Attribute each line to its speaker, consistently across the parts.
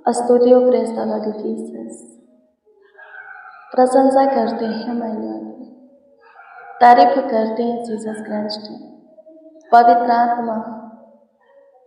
Speaker 1: स्तुति और praise the Lord Jesus. प्रशंसा करते हैं माय लॉर्ड, तारीफ करते हैं जीसस क्राइस्ट। पवित्र आत्मा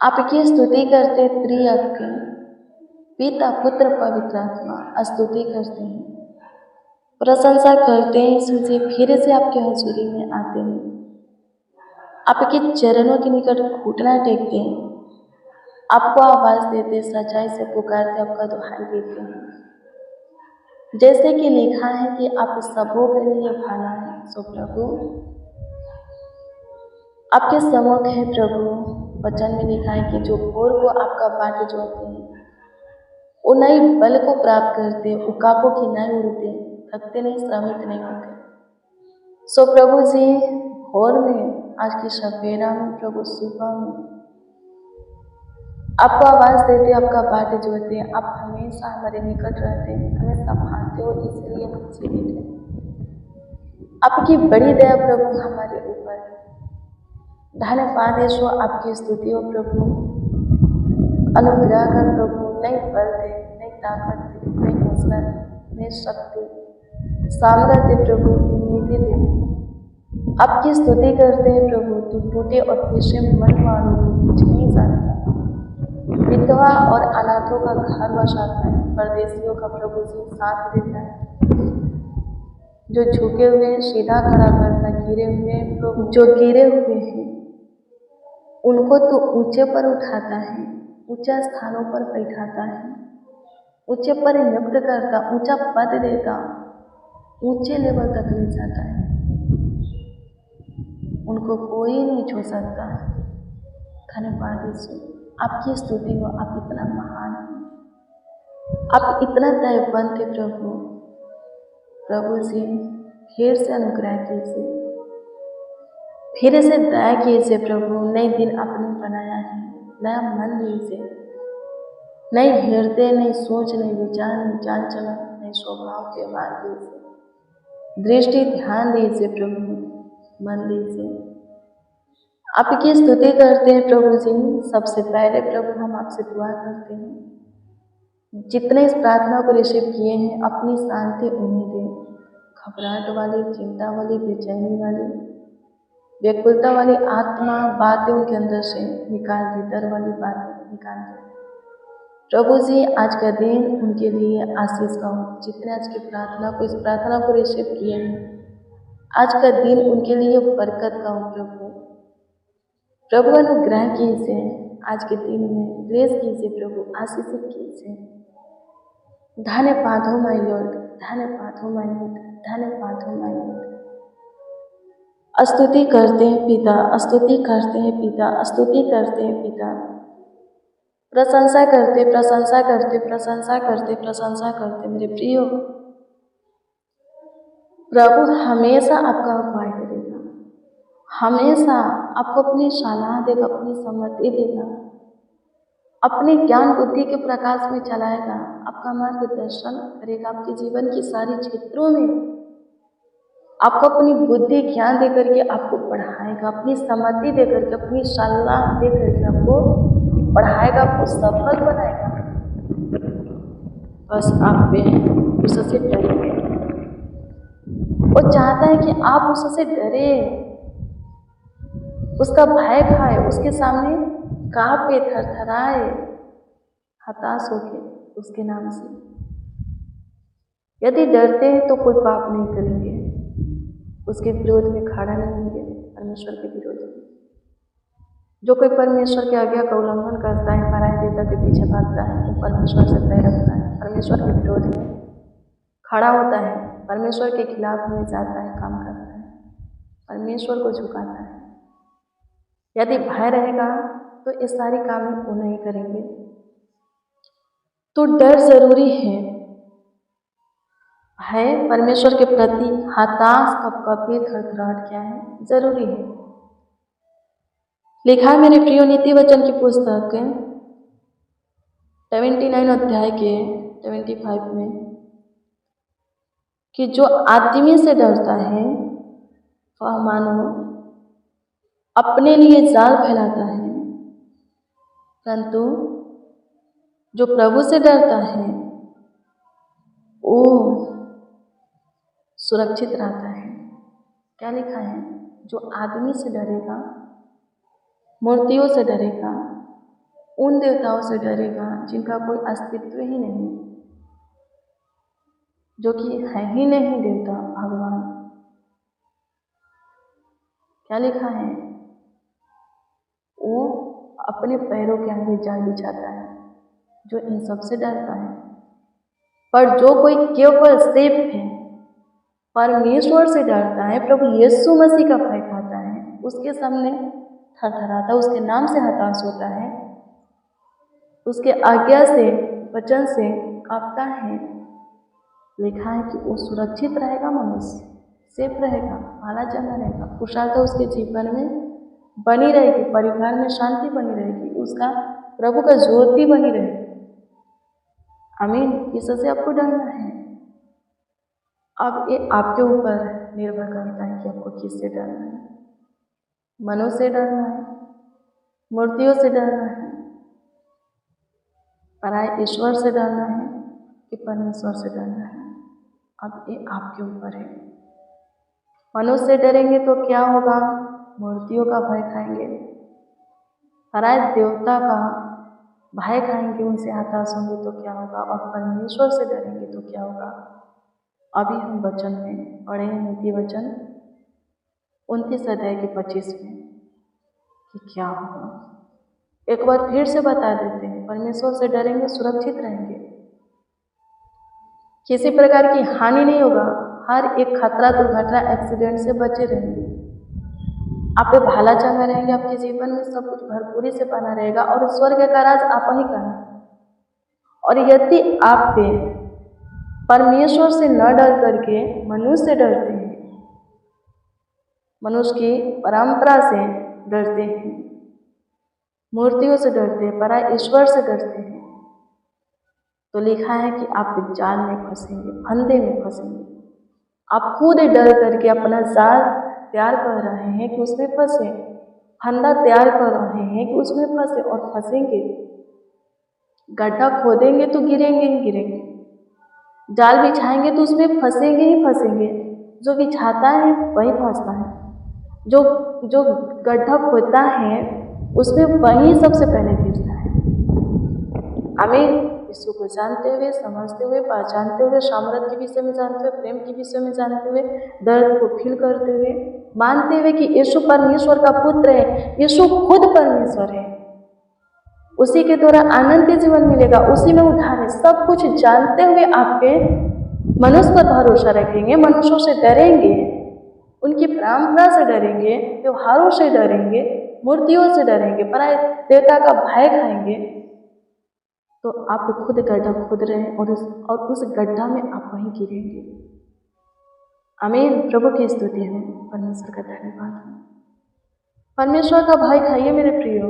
Speaker 1: आपकी स्तुति करते त्रिएक के पिता पुत्र पवित्र आत्मा स्तुति करते हैं, प्रशंसा करते हैं। यीशु जी फिर से आपके हजूरी में आते हैं, आपके चरणों के निकट घुटना टेकते हैं, आपको आवाज देते, सच्चाई से पुकारते, आपका दुहाई देते हैं। जैसे कि लिखा है कि आप सबों के लिए भला है। सो प्रभु आपके सम्मुख है प्रभु। वचन में लिखा है कि जो भोर को आपका बाट जोड़ते हैं वो नए बल को प्राप्त करते, उकाबों की नए उड़ते, थकते नहीं, श्रमित नहीं होते। सो प्रभु जी भोर में, आज की सवेरा में प्रभु, सुबह में आपको आवाज देते, आपका बाट जोड़ते, आप हमेशा हमारे निकट रहते, हमें संभालते हो, इसलिए हम जीवित हैं। आपकी बड़ी दया प्रभु हमारे ऊपर है। धन्यवाद यीशु, आपकी स्तुति हो प्रभु। अनुग्रह कर प्रभु, नई बल दे, नई ताकत दे, नई हौसला दे, नई शक्ति, सामर्थ्य प्रभु, उम्मीदें दे। आपकी स्तुति करते हैं प्रभु। तू टूटे और पीछे मन वालों को कुछ नहीं जानता, विधवा और अनाथों का घर बसाता है, परदेशियों का प्रभु जी साथ देता है। जो झुके हुए सीधा खड़ा करता, गिरे हुए प्रभु, जो गिरे हुए हैं उनको तो ऊंचे पर उठाता है, ऊंचा स्थानों पर बैठाता है, ऊंचे पर नियुक्त करता, ऊंचा पद देता, ऊंचे लेवल तक ले जाता है। उनको कोई नहीं छू सकता। धन्यवाद यीशु, आपकी स्तुति हो। आप इतना महान हैं, आप इतना दयावंत है प्रभु। प्रभु जी फिर से अनुग्रह कीजिए, फिर से दया कीजिए प्रभु। नए दिन आपने बनाया है, नया मन दीजिए, नई हृदय, नई सोच, नई विचार, नई चाल चलन, नए स्वभाव के मार्ग दीजिए, दृष्टि ध्यान दीजिए प्रभु, मन दीजिए। आपकी स्तुति करते हैं प्रभु जी। सबसे पहले प्रभु हम आपसे दुआ करते हैं, जितने इस प्रार्थना को रिसीव किए हैं अपनी शांति उन्हें दें। घबराहट वाली, चिंता वाली, बेचैनी वाली, व्याकुलता वाली आत्मा बातें उनके अंदर से निकाल दी, डर वाली बातें निकाल दी प्रभु जी। आज का दिन उनके लिए आशीष का हो। जितने आज की प्रार्थना को, इस प्रार्थना को रिसीव किए हैं, आज का दिन उनके लिए बरकत का हो प्रभु। प्रभु अनुग्रह कीजिए, आज के दिन में ग्रेस कीजिए प्रभु, आशीषित कीजिए। धन्यवाद हो माय लॉर्ड, धन्यवाद हो माय लॉर्ड, धन्यवाद हो माय लॉर्ड। स्तुति करते हैं पिता, स्तुति करते हैं पिता, स्तुति करते हैं पिता। प्रशंसा करते, प्रशंसा करते, प्रशंसा करते, प्रशंसा करते। मेरे प्रियो, प्रभु हमेशा आपका अगुवाई करेगा, हमेशा आपको अपनी सलाह देगा, अपनी सम्मति देगा, अपने ज्ञान बुद्धि के प्रकाश में चलाएगा, आपका मार्गदर्शन करेगा। आपके जीवन की सारी क्षेत्रों में आपको अपनी बुद्धि ज्ञान दे करके आपको पढ़ाएगा, अपनी सम्मति दे करके, अपनी सलाह दे करके आपको पढ़ाएगा, आपको सफल बनाएगा। बस आप पे उससे डरे। वो चाहता है कि आप उससे डरे, उसका भय खाए, उसके सामने कांपे, थरथराए, हताश होके उसके नाम से। यदि डरते हैं तो कोई पाप नहीं करेंगे, उसके विरोध में खड़ा नहीं होंगे, परमेश्वर के विरोध में। जो कोई परमेश्वर की आज्ञा का उल्लंघन करता है, पराई देवता के पीछे भागता है, वो परमेश्वर से बैर रखता है, परमेश्वर के विरोध में खड़ा होता है, परमेश्वर के खिलाफ में जाता है, काम करता है, परमेश्वर को झुकाता है। यदि भय रहेगा तो ये सारी काम वो नहीं करेंगे। तो डर जरूरी है। भय परमेश्वर के प्रति, हताश, कपकपी, थरथराहट क्या है, जरूरी है। लिखा है मेरे प्रियो नीति वचन की पुस्तक 79 अध्याय के 25 में कि जो आदमी से डरता है वह मानो अपने लिए जाल फैलाता है, परंतु जो प्रभु से डरता है वो सुरक्षित रहता है। क्या लिखा है? जो आदमी से डरेगा, मूर्तियों से डरेगा, उन देवताओं से डरेगा जिनका कोई अस्तित्व ही नहीं, जो कि है ही नहीं देवता भगवान। क्या लिखा है? वो अपने पैरों के आगे जाल बिछाता है, जो इन सब से डरता है। पर जो कोई केवल सिर्फ है परमेश्वर से डरता है, प्रभु यीशु मसीह का भय खाता है, उसके सामने थरथराता, उसके नाम से हताश होता है, उसके आज्ञा से, वचन से कांपता है, लिखा है कि वो सुरक्षित रहेगा, मनुष्य सेफ रहेगा, माला जमा रहेगा, कुशलता उसके जीवन में बनी रहेगी, परिवार में शांति बनी रहेगी, उसका प्रभु का ज्योति बनी रहेगी। आमीन। इससे आपको डरना है। अब ये आपके ऊपर निर्भर करता है कि आपको किससे डरना है। मनुष्य से डरना है, मूर्तियों से डरना है, पराये ईश्वर से डरना है कि परमेश्वर से डरना है। अब ये आपके ऊपर है। मनुष्य से डरेंगे तो क्या होगा? मूर्तियों का भय खाएंगे, पराये देवता का भय खाएंगे, उनसे हताश होंगे तो क्या होगा? और परमेश्वर से डरेंगे तो क्या होगा? अभी हम वचन में पढ़े हैं, नीति वचन 29 अध्याय के 25 में कि क्या होगा। एक बार फिर से बता देते हैं, परमेश्वर से डरेंगे, सुरक्षित रहेंगे, किसी प्रकार की हानि नहीं होगा, हर एक खतरा, दुर्घटना, एक्सीडेंट से बचे रहेंगे, आप पे भाला चंगा रहेंगे, आपके जीवन में सब कुछ भरपूरी से बना रहेगा और स्वर्ग का राज आप ही का है। और यदि आप पे परमेश्वर से न डर करके मनुष्य से डरते हैं, मनुष्य की परंपरा से डरते हैं, मूर्तियों से डरते हैं, पराये ईश्वर से डरते हैं, तो लिखा है कि आप जाल में फंसेंगे, फंदे में फंसेंगे। आप खुद डर करके अपना जाल तैयार कर रहे हैं कि उसमें फंसे, फंदा तैयार कर रहे हैं कि उसमें फंसे और फंसेंगे। गड्ढा खोदेंगे तो गिरेंगे ही गिरेंगे, जाल बिछाएंगे तो उसमें फंसेंगे ही फंसेंगे। जो बिछाता है वही फंसता है, जो गड्ढा खोदता है उसमें वही सबसे पहले गिरता है। आमीन। यीशु को जानते हुए, समझते हुए, पहचानते हुए, सामर्थ के विषय में जानते हुए, प्रेम के विषय में जानते हुए, दर्द को फील करते हुए, मानते हुए कि यीशु परमेश्वर का पुत्र है, यीशु खुद परमेश्वर है, उसी के द्वारा आनंद जीवन मिलेगा, उसी में उद्धार है, सब कुछ जानते हुए आपके मनुष्य पर भरोसा रखेंगे, मनुष्यों से डरेंगे, उनकी परंपरा से डरेंगे, त्योहारों से डरेंगे, मूर्तियों से डरेंगे, पराये देवता का भय खाएंगे, तो आप खुद गड्ढा खोद रहे हैं और उस गड्ढा में आप वहीं गिरेंगे। आमीन। प्रभु की स्तुति हो, परमेश्वर का धन्यवाद हो। परमेश्वर का भय खाइए मेरे प्रियो,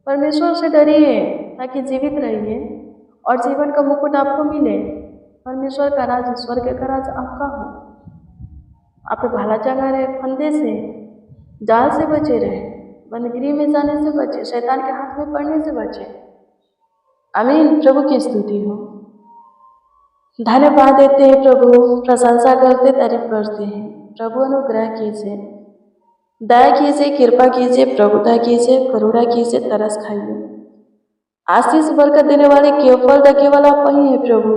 Speaker 1: परमेश्वर से डरिए ताकि जीवित रहिए और जीवन का मुकुट आपको मिले। परमेश्वर का राज, स्वर्ग का राज आपका हो। आप भला चंगा रहे, फंदे से, जाल से बचे रहे, बंदगिरी में जाने से बचे, शैतान के हाथ में पड़ने से बचे। आमीन। प्रभु की स्तुति हो। धन्यवाद देते हैं प्रभु, प्रशंसा करते, तारीफ करते हैं। प्रभु अनुग्रह कीजिए, दया कीजिए, कृपा कीजिए, प्रभुता कीजिए, करुणा कीजिए, तरस खाइए। आशीष बरकत देने वाले, केवल रखे वाला आप वही है प्रभु।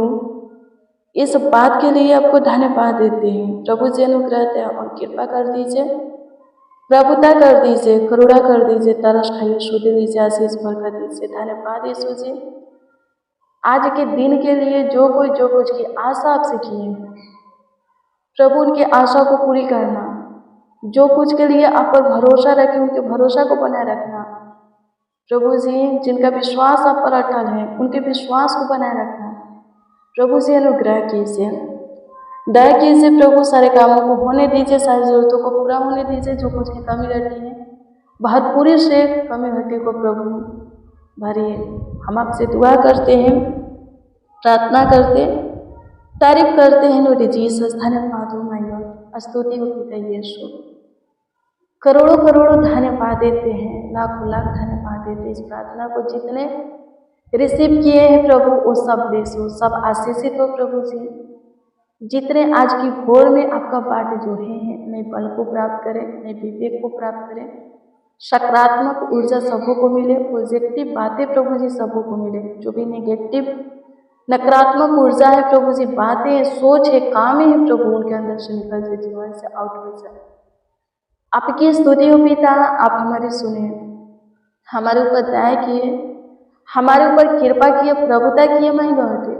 Speaker 1: इस बात के लिए आपको धन्यवाद देते हैं। प्रभु जी अनुग्रह दया और कृपा कर दीजिए, प्रभुता कर दीजिए, करुणा कर दीजिए, तरस खाइए, शुद्ध दीजिए, आशीष बरकत दीजिए। धन्यवाद यीशु जी, आज के दिन के लिए जो कुछ की आशा आपसे किए हैं प्रभु, उनकी आशा को पूरी करना, जो कुछ के लिए आप पर भरोसा रखें उनके भरोसा को बनाए रखना। प्रभु जी, जिनका विश्वास आप पर अटल है उनके विश्वास को बनाए रखना। प्रभु जी अनुग्रह कीजिए, दया कीजिए प्रभु, सारे कामों को होने दीजिए, सारी जरूरतों को पूरा होने दीजिए। जो कुछ की कमी रहती है भरपूरी से कमी घटी को प्रभु भरिए। हम आपसे दुआ करते हैं, प्रार्थना करते, तारीफ करते हैं लॉर्ड जीसस। धन्यवाद हो माय लॉर्ड, स्तुति हो पिता यीशु। करोड़ों धन्यवाद देते हैं, लाखों लाख धन्यवाद देते हैं इस प्रार्थना को जितने रिसीव किए हैं प्रभु, वो सब ब्लेस हो, सब आशीषित हो प्रभु जी। जितने आज की भोर में आपका बाट जोड़े हैं, नए बल को प्राप्त करें, नए विवेक को प्राप्त करें, सकारात्मक ऊर्जा सबों को मिले, पॉजिटिव बातें प्रभु जी सबों को मिले। जो भी नेगेटिव नकारात्मक ऊर्जा है प्रभु जी, बातें, सोच है, काम है प्रभु, उनके अंदर से निकल जाए, जीवन से आउट हो जाए। आपकी स्तुति हो पिता, आप हमारी सुने, हमारे ऊपर दया किए, हमारे ऊपर कृपा किए, प्रभुता किए माय लॉर्ड।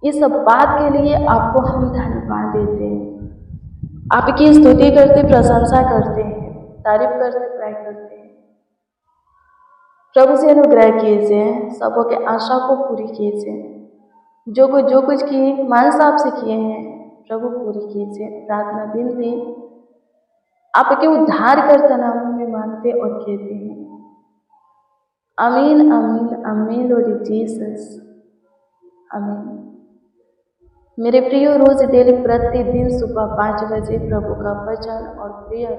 Speaker 1: इस बात के लिए आपको हम धन्यवाद देते हैं, आपकी स्तुति करते, प्रशंसा करते हैं, तारीफ करते, प्राय करते हैं। प्रभु से अनुग्रह कीजिए, सबों के आशा को पूरी कीजिए, जो कुछ किए मान साहब से किए हैं प्रभु पूरी कीजिए। प्रार्थना विनती आपके उद्धार करता नामों में मांगते और कहते हैं, आमीन आमीन आमीन लॉर्ड जीसस, आमीन। मेरे प्रिय, रोज डेली प्रतिदिन सुबह 5 बजे प्रभु का वचन और प्रेयर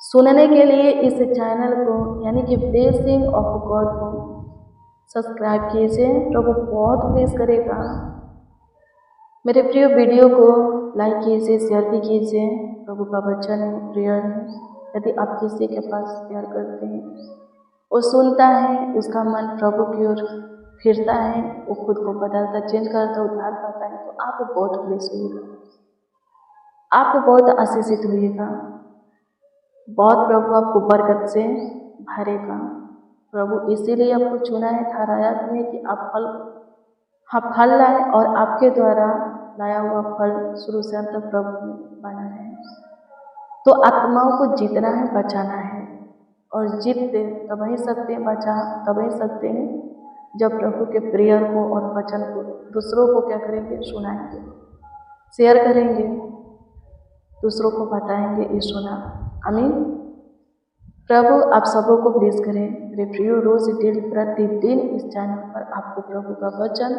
Speaker 1: सुनने के लिए इस चैनल को यानी कि ब्लेसिंग ऑफ गॉड को सब्सक्राइब कीजिए, प्रभु बहुत ब्लेस करेगा। मेरे प्रिय, वीडियो को लाइक कीजिए, शेयर भी कीजिए। प्रभु का वचन है, प्रेयर है, यदि आप किसी के पास शेयर करते हैं, वो सुनता है, उसका मन प्रभु की ओर फिरता है, वो खुद को बदलता, चेंज करता, उद्धार पाता है, तो आप बहुत ब्लेस होइएगा, आप बहुत आशीषित होइएगा, बहुत प्रभु आपको बरकत से भरेगा। प्रभु इसीलिए आपको चुना है, ठहराया भी है कि आप फल लाए और आपके द्वारा लाया हुआ फल शुरू से अंत तक प्रभु में बना रहे। तो आत्माओं को जीतना है, बचाना है, और जीतते तब ही सकते हैं, बचा तब ही सकते हैं जब प्रभु के प्रेयर को और वचन को दूसरों को क्या करेंगे, सुनाएंगे, शेयर करेंगे, दूसरों को बताएंगे ये सुना। आमीन। प्रभु आप सबों को ब्लेस करें। मेरे प्रिय, रोज डेली प्रतिदिन इस चैनल पर आपको प्रभु का वचन,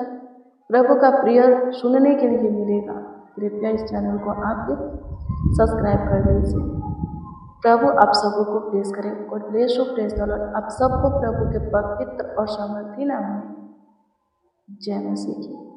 Speaker 1: प्रभु का प्रेयर सुनने के लिए मिलेगा। कृपया इस चैनल को आप सब्सक्राइब कर लीजिए। प्रभु आप सबों को ब्लेस करें। God bless you, praise the Lord. आप सबको प्रभु के पवित्र और सामर्थी नाम में जय मसीह की।